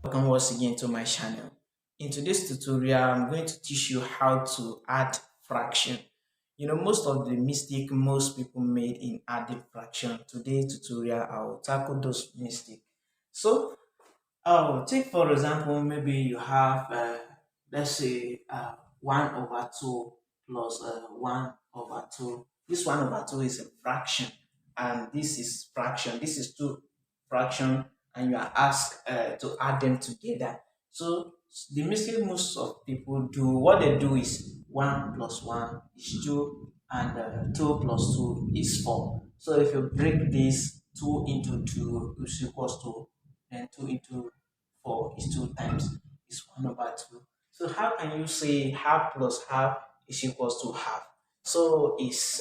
Welcome once again to my channel. In today's tutorial, I'm going to teach you how to add fraction. Most of the mistake most people made in adding fraction. Today's tutorial, I will tackle those mistakes. So, take for example, maybe you have, let's say, 1 over 2 plus 1 over 2. This 1 over 2 is a fraction, and this is fraction. This is two fraction, and you are asked to add them together. So, the mistake most of people do, what they do is 1 plus 1 is 2, and 2 plus 2 is 4. So, if you break this 2 into 2 is equals to, then 2 into 4 is 2 times is 1 over 2. So how can you say half plus half is equals to half? So it's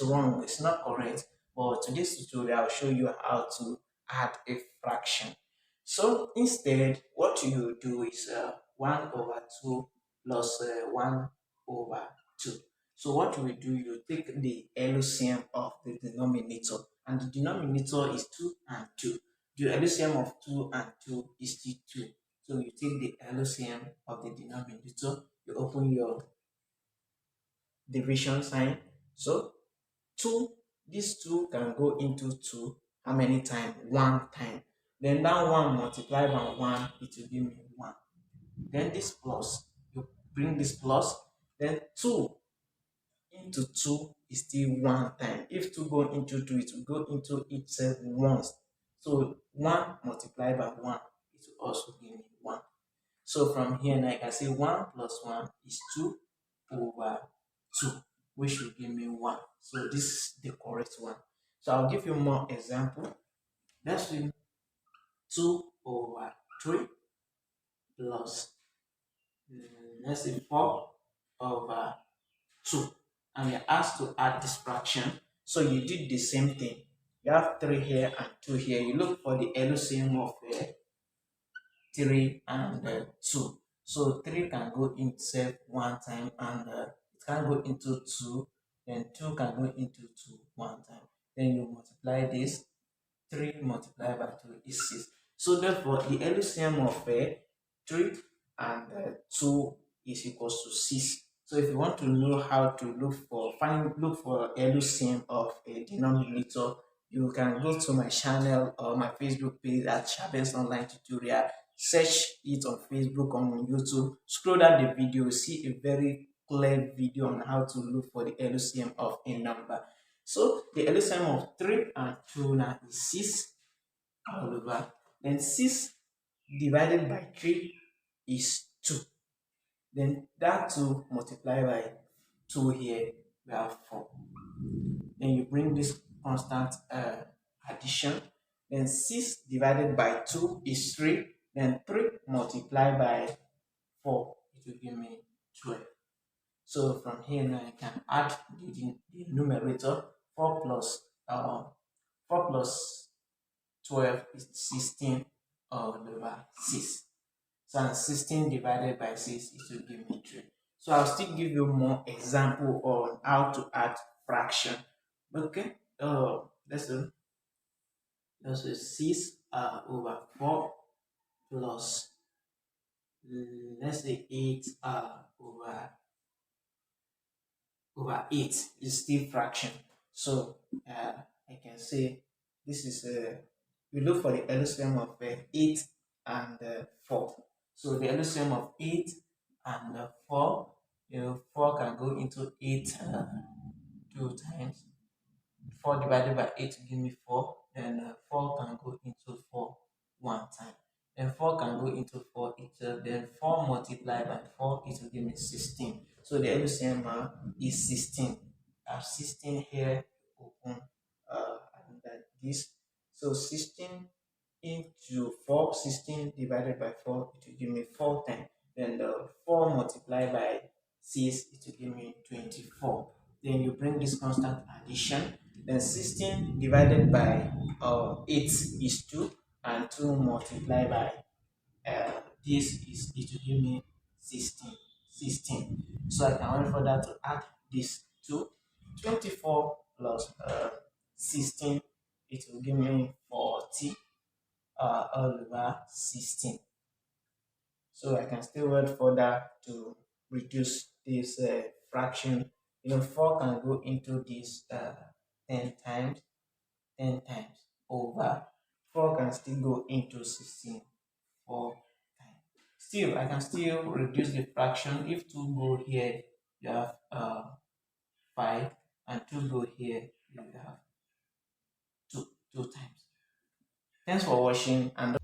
wrong. It's not correct. But today's tutorial, I'll show you how to add a fraction. So instead, what you do is 1 over 2 plus 1 over 2. So what you will do, you take the LCM of the denominator, and the denominator is 2 and 2. The LCM of 2 and 2 is still 2. So you take the LCM of the denominator, you open your division sign. So 2, these 2 can go into 2. How many times? 1 time. Then that 1 multiplied by 1, it will give me 1. Then this plus, you bring this plus, then 2 into 2 is still 1 time. If 2 go into 2, it will go into itself once. So 1 multiplied by 1, it will also give me 1. So from here now I can say 1 plus 1 is 2 over 2, which will give me 1. So this is the correct one. So I'll give you more example. Let's do 2 over 3 plus, let's say 4 over 2. And you're asked to add this fraction. So you did the same thing. You have 3 here and 2 here. You look for the LCM of 3 and 2. So 3 can go itself 1 time, and it can go into 2. Then 2 can go into 2 1 time. Then you multiply this. 3 multiplied by 2 is 6. So therefore, the LCM of 3 and 2 is equals to 6. So if you want to know how to look for LCM of a denominator, you can go to my channel or my Facebook page at Chabens Online Tutorial. Search it on Facebook, on YouTube. Scroll down the video, see a very clear video on how to look for the LCM of a number. So the LCM of 3 and 2 now is 6 all over. Then 6 divided by 3 is 2. Then that 2 multiplied by 2 here, we have 4. Then you bring this constant addition. Then 6 divided by 2 is 3. Then 3 multiplied by 4, it will give me 12. So from here now I can add the numerator. 4 plus 12 is 16 all over 6. So and 16 divided by 6, it will give me 3. So I'll still give you more example on how to add fraction. Okay, let's do 6 over 4 plus, let's say 8 over 8 is still fraction. So I can say this is we look for the LCM of 8 and 4. So the LCM of 8 and 4, 4 can go into 8 2 times. 4 divided by 8 will give me 4. Then 4 can go into 4 1 time. Then 4 can go into 4 itself. Then 4 multiplied by 4, it will give me 16. So the LCM is 16. I have 16 here open, and this. So 16 into 4, 16 divided by 4, it will give me 4 times. Then the 4 multiplied by 6, it will give me 24. Then you bring this constant addition. Then 16 divided by 8 is 2, and 2 multiplied by this is, it will give me 16. 16. So I can wait for that to add this to 24 plus 16, it will give me 40. all over 16. So I can still work further to reduce this fraction. 4 can go into this 10 times, 10 times over. 4 can still go into 16, 4 times. Still, I can still reduce the fraction. If 2 go here, you have 5, and 2 go here, you have 2 times. Thanks for watching, and